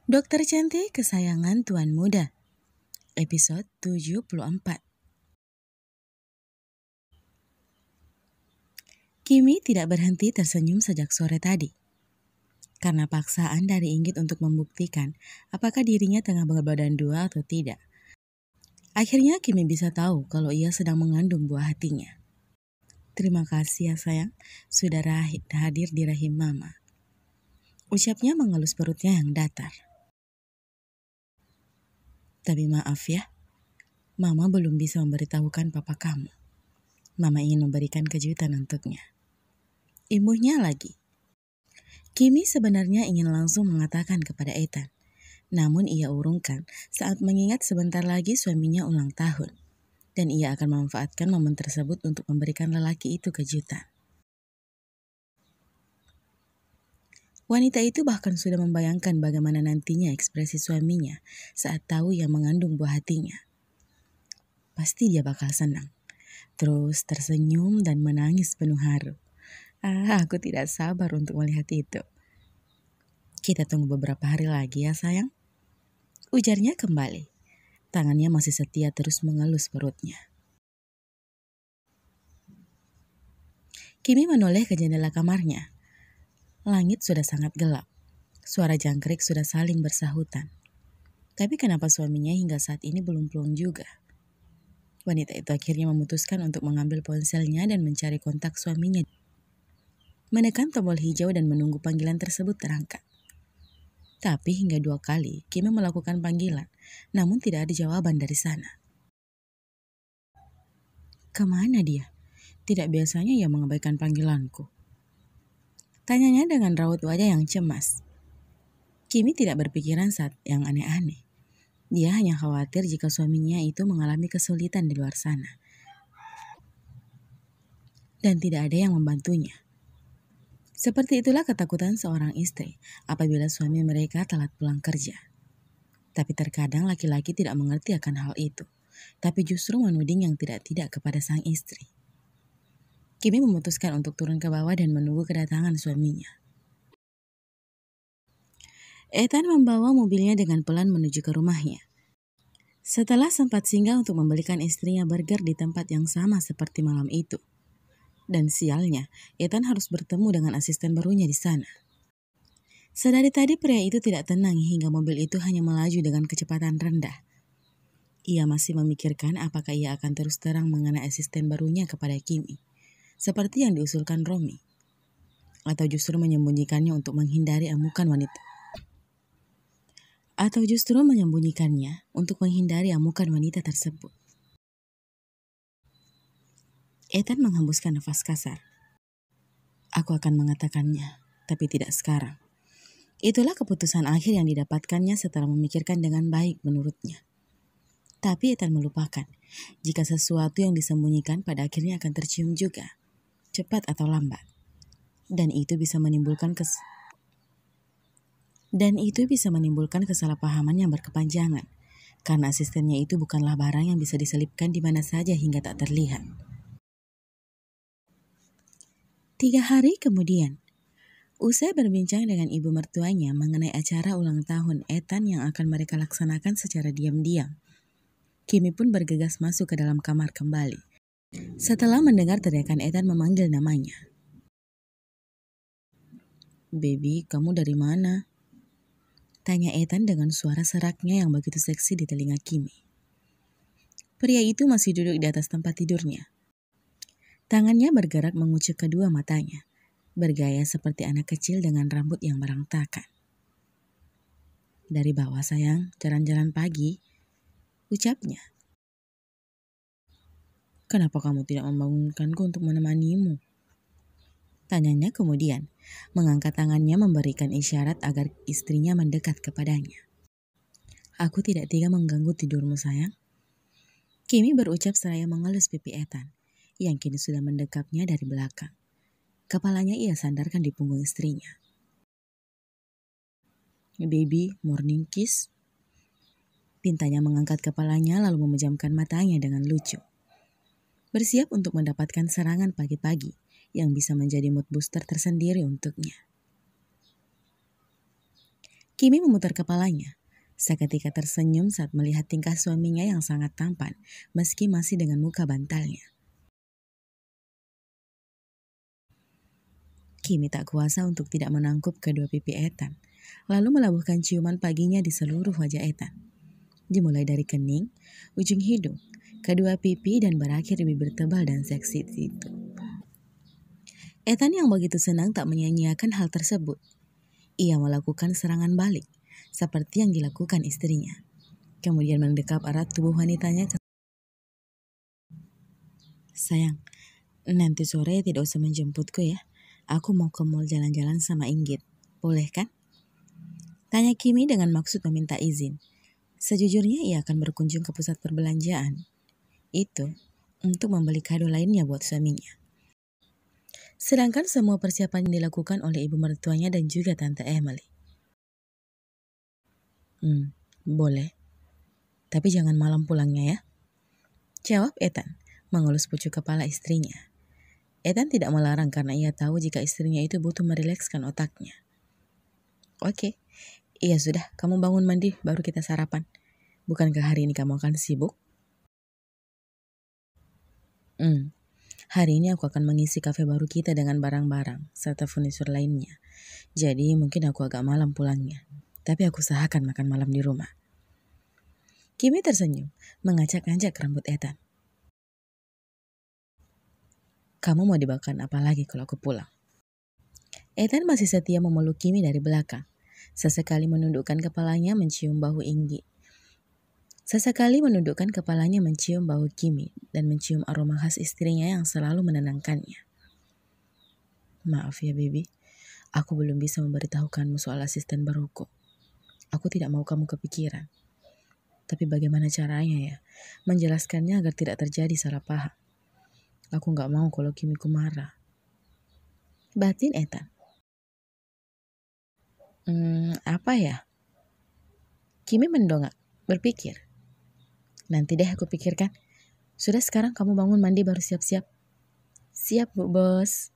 Dokter Cantik Kesayangan Tuan Muda, episode 74. Kimi tidak berhenti tersenyum sejak sore tadi. Karena paksaan dari Inggit untuk membuktikan apakah dirinya tengah berbadan dua atau tidak. Akhirnya Kimi bisa tahu kalau ia sedang mengandung buah hatinya. Terima kasih ya sayang, sudah hadir di rahim mama. Ucapnya mengelus perutnya yang datar. Tapi maaf ya, mama belum bisa memberitahukan papa kamu. Mama ingin memberikan kejutan untuknya. Imbuhnya lagi. Kimi sebenarnya ingin langsung mengatakan kepada Ethan. Namun ia urungkan saat mengingat sebentar lagi suaminya ulang tahun. Dan ia akan memanfaatkan momen tersebut untuk memberikan lelaki itu kejutan. Wanita itu bahkan sudah membayangkan bagaimana nantinya ekspresi suaminya saat tahu ia mengandung buah hatinya. Pasti dia bakal senang. Terus tersenyum dan menangis penuh haru. Aku tidak sabar untuk melihat itu. Kita tunggu beberapa hari lagi ya sayang. Ujarnya kembali. Tangannya masih setia terus mengelus perutnya. Kimi menoleh ke jendela kamarnya. Langit sudah sangat gelap. Suara jangkrik sudah saling bersahutan. Tapi kenapa suaminya hingga saat ini belum pulang juga? Wanita itu akhirnya memutuskan untuk mengambil ponselnya dan mencari kontak suaminya. Menekan tombol hijau dan menunggu panggilan tersebut terangkat. Tapi hingga 2 kali Kimi melakukan panggilan, namun tidak ada jawaban dari sana. Kemana dia? Tidak biasanya ia mengabaikan panggilanku. Tanyanya dengan raut wajah yang cemas. Kimi tidak berpikiran saat yang aneh-aneh. Dia hanya khawatir jika suaminya itu mengalami kesulitan di luar sana. Dan tidak ada yang membantunya. Seperti itulah ketakutan seorang istri apabila suami mereka telat pulang kerja. Tapi terkadang laki-laki tidak mengerti akan hal itu, tapi justru menuding yang tidak-tidak kepada sang istri. Kimi memutuskan untuk turun ke bawah dan menunggu kedatangan suaminya. Ethan membawa mobilnya dengan pelan menuju ke rumahnya. Setelah sempat singgah untuk membelikan istrinya burger di tempat yang sama seperti malam itu. Dan sialnya, Ethan harus bertemu dengan asisten barunya di sana. Sedari tadi pria itu tidak tenang hingga mobil itu hanya melaju dengan kecepatan rendah. Ia masih memikirkan apakah ia akan terus terang mengenai asisten barunya kepada Kimi. Seperti yang diusulkan Romi. Atau justru menyembunyikannya untuk menghindari amukan wanita. Tersebut. Ethan menghembuskan nafas kasar. Aku akan mengatakannya, tapi tidak sekarang. Itulah keputusan akhir yang didapatkannya setelah memikirkan dengan baik menurutnya. Tapi Ethan melupakan, jika sesuatu yang disembunyikan pada akhirnya akan tercium juga, cepat atau lambat. Dan itu bisa menimbulkan kesalahpahaman yang berkepanjangan, karena asistennya itu bukanlah barang yang bisa diselipkan di mana saja hingga tak terlihat. 3 hari kemudian, usai berbincang dengan ibu mertuanya mengenai acara ulang tahun Ethan yang akan mereka laksanakan secara diam-diam, Kimi pun bergegas masuk ke dalam kamar kembali. Setelah mendengar teriakan Ethan memanggil namanya. "Baby, kamu dari mana?" Tanya Ethan dengan suara seraknya yang begitu seksi di telinga Kimi. Pria itu masih duduk di atas tempat tidurnya. Tangannya bergerak mengucek kedua matanya, bergaya seperti anak kecil dengan rambut yang berantakan. "Dari bawah sayang, jalan-jalan pagi," ucapnya. "Kenapa kamu tidak membangunkanku untuk menemanimu?" Tanyanya kemudian, mengangkat tangannya memberikan isyarat agar istrinya mendekat kepadanya. "Aku tidak tega mengganggu tidurmu sayang," Kimi berucap seraya mengelus pipi Ethan, yang kini sudah mendekapnya dari belakang. Kepalanya ia sandarkan di punggung istrinya. "Baby, morning kiss?" Pintanya mengangkat kepalanya lalu memejamkan matanya dengan lucu. Bersiap untuk mendapatkan serangan pagi-pagi yang bisa menjadi mood booster tersendiri untuknya. Kimi memutar kepalanya. Seketika tersenyum saat melihat tingkah suaminya yang sangat tampan, meski masih dengan muka bantalnya. Kimi tak kuasa untuk tidak menangkup kedua pipi Ethan, lalu melabuhkan ciuman paginya di seluruh wajah Ethan. Dimulai dari kening, ujung hidung, kedua pipi dan berakhir di bibir tebal dan seksi itu. Ethan yang begitu senang tak menyia-nyiakan hal tersebut. Ia melakukan serangan balik, seperti yang dilakukan istrinya. Kemudian mendekap erat tubuh wanitanya ke... Sayang, nanti sore tidak usah menjemputku ya. Aku mau ke mall jalan-jalan sama Inggit. Boleh kan? Tanya Kimi dengan maksud meminta izin. Sejujurnya ia akan berkunjung ke pusat perbelanjaan. Itu untuk membeli kado lainnya buat suaminya. Sedangkan semua persiapan dilakukan oleh ibu mertuanya dan juga tante Emily. Boleh. Tapi jangan malam pulangnya ya. Jawab Ethan, mengelus pucuk kepala istrinya. Ethan tidak melarang karena ia tahu jika istrinya itu butuh merilekskan otaknya. Oke, iya sudah, kamu bangun mandi baru kita sarapan. Bukankah hari ini kamu akan sibuk? Hari ini aku akan mengisi kafe baru kita dengan barang-barang serta furnitur lainnya. Jadi mungkin aku agak malam pulangnya. Tapi aku usahakan makan malam di rumah. Kimi tersenyum, mengacak-ngacak rambut Ethan. Kamu mau dimakan apa lagi kalau aku pulang? Ethan masih setia memeluk Kimi dari belakang. Sesekali menundukkan kepalanya mencium bahu Kimi dan mencium aroma khas istrinya yang selalu menenangkannya. Maaf ya baby, aku belum bisa memberitahukanmu soal asisten baruku. Aku tidak mau kamu kepikiran. Tapi bagaimana caranya ya, menjelaskannya agar tidak terjadi salah paham. Aku gak mau kalau Kimiku marah. Batin Ethan. Apa ya? Kimi mendongak, berpikir. Nanti deh aku pikirkan. Sudah sekarang kamu bangun mandi baru siap-siap. Siap Bu Bos.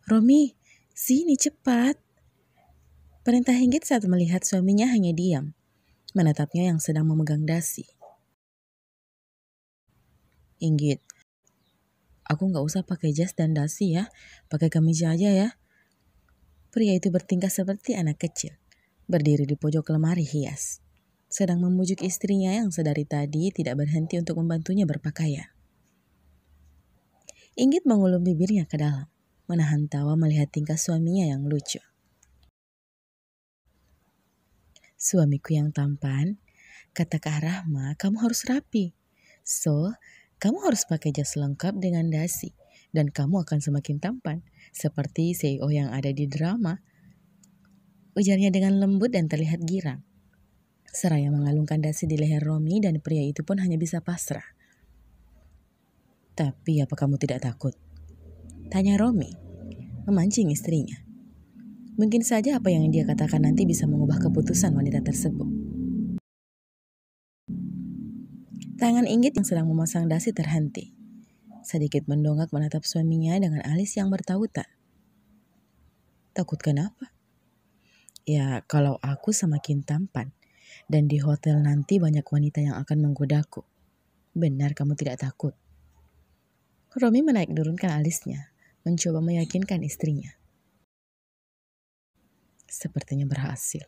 Romi, sini cepat. Perintah Inggit saat melihat suaminya hanya diam. Menatapnya yang sedang memegang dasi. Inggit, aku gak usah pakai jas dan dasi ya. Pakai kemeja aja ya. Pria itu bertingkah seperti anak kecil. Berdiri di pojok lemari hias. Sedang membujuk istrinya yang sedari tadi tidak berhenti untuk membantunya berpakaian. Inggit mengulum bibirnya ke dalam, menahan tawa melihat tingkah suaminya yang lucu. Suamiku yang tampan, kata Kak Rahma, kamu harus rapi. So, kamu harus pakai jas lengkap dengan dasi, dan kamu akan semakin tampan, seperti CEO yang ada di drama. Ujarnya dengan lembut dan terlihat girang. Seraya mengalungkan dasi di leher Romi dan pria itu pun hanya bisa pasrah. Tapi apa kamu tidak takut? Tanya Romi, memancing istrinya. Mungkin saja apa yang dia katakan nanti bisa mengubah keputusan wanita tersebut. Tangan Inggit yang sedang memasang dasi terhenti. Sedikit mendongak menatap suaminya dengan alis yang bertautan. Takut kenapa? Ya, kalau aku semakin tampan. Dan di hotel nanti banyak wanita yang akan menggodaku. Benar kamu tidak takut? Romi menaik turunkan alisnya, mencoba meyakinkan istrinya. Sepertinya berhasil.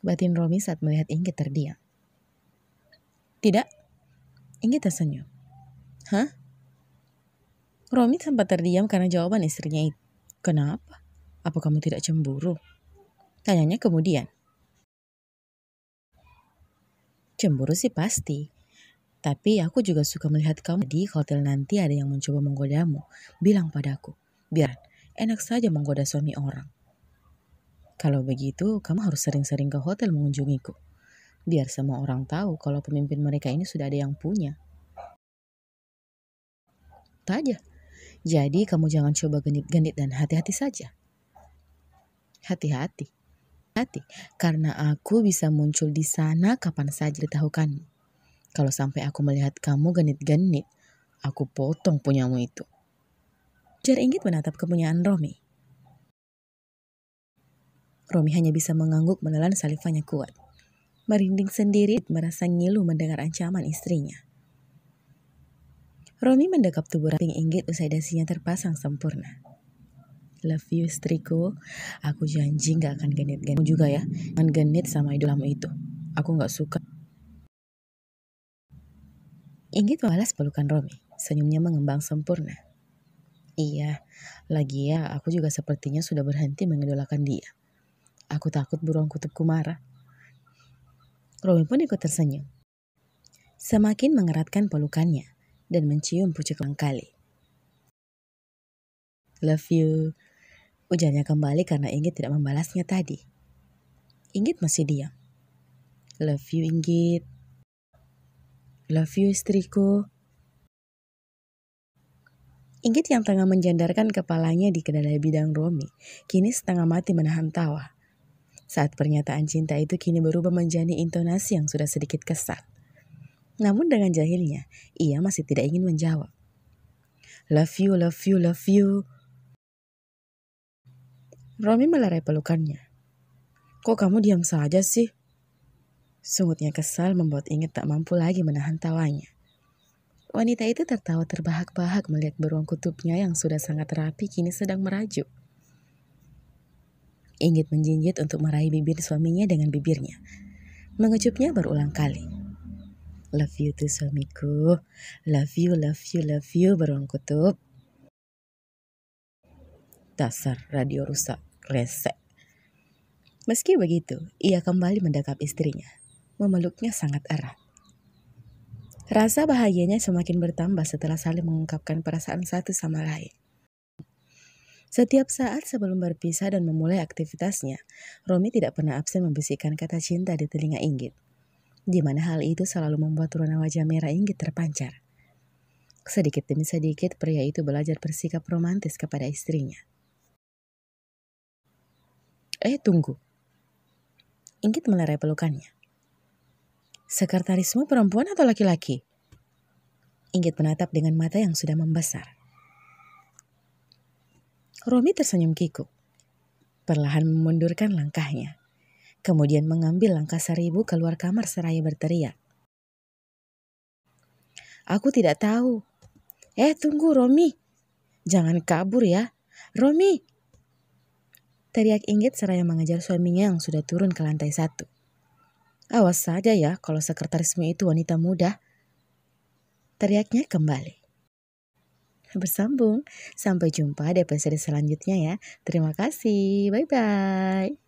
Batin Romi saat melihat Inggit terdiam. Tidak? Inggit tersenyum. Hah? Romi sempat terdiam karena jawaban istrinya itu. Kenapa? Apa kamu tidak cemburu? Tanyanya kemudian. Cemburu sih pasti. Tapi aku juga suka melihat kamu di hotel nanti ada yang mencoba menggodamu. Bilang padaku, biar enak saja menggoda suami orang. Kalau begitu, kamu harus sering-sering ke hotel mengunjungiku. Biar semua orang tahu kalau pemimpin mereka ini sudah ada yang punya. Saja. Jadi kamu jangan coba genit-genit dan hati-hati saja. Hati-hati. Karena aku bisa muncul di sana kapan saja ditahukanmu. Kalau sampai aku melihat kamu genit-genit, aku potong punyamu itu. Jar Inggit menatap kepunyaan Romi. Romi hanya bisa mengangguk menelan salivanya kuat. Merinding sendiri merasa ngilu mendengar ancaman istrinya. Romi mendekap tubuh ramping Inggit usai dasinya terpasang sempurna. Love you istriku, aku janji gak akan genit-genit juga ya. Jangan genit sama idolamu itu, aku gak suka. Inggit membalas pelukan Romi, senyumnya mengembang sempurna. Iya, lagi ya aku juga sepertinya sudah berhenti mengidolakan dia. Aku takut beruang kutubku marah. Romi pun ikut tersenyum. Semakin mengeratkan pelukannya dan mencium pucuk kali. Love you, ujarnya kembali karena Inggit tidak membalasnya tadi. Inggit masih diam. Love you Inggit. Love you istriku. Inggit yang tengah menjandarkan kepalanya di kedai bidang Romi, kini setengah mati menahan tawa. Saat pernyataan cinta itu kini berubah menjadi intonasi yang sudah sedikit kesal. Namun dengan jahilnya, ia masih tidak ingin menjawab. Love you, love you, love you. Romi melerai pelukannya. Kok kamu diam saja sih? Sungutnya kesal membuat Inggit tak mampu lagi menahan tawanya. Wanita itu tertawa terbahak-bahak melihat beruang kutubnya yang sudah sangat rapi kini sedang merajuk. Inggit menjinjit untuk meraih bibir suaminya dengan bibirnya. Mengecupnya berulang kali. Love you tuh suamiku. Love you, love you, love you beruang kutub. Dasar radio rusak, resek. Meski begitu, ia kembali mendekap istrinya. Memeluknya sangat erat. Rasa bahagianya semakin bertambah setelah saling mengungkapkan perasaan satu sama lain. Setiap saat sebelum berpisah dan memulai aktivitasnya, Romi tidak pernah absen membisikkan kata cinta di telinga Inggit, di mana hal itu selalu membuat warna wajah merah Inggit terpancar. Sedikit demi sedikit pria itu belajar bersikap romantis kepada istrinya. Tunggu. Inggit melerai pelukannya. Sekretarismu perempuan atau laki-laki? Inggit menatap dengan mata yang sudah membesar. Romi tersenyum kikuk. Perlahan memundurkan langkahnya. Kemudian mengambil langkah 1000 keluar kamar seraya berteriak. Aku tidak tahu. Tunggu Romi. Jangan kabur ya. Romi. Teriak Inggit seraya mengejar suaminya yang sudah turun ke lantai 1. Awas saja ya kalau sekretarismu itu wanita muda. Teriaknya kembali. Bersambung. Sampai jumpa di episode selanjutnya ya. Terima kasih. Bye-bye.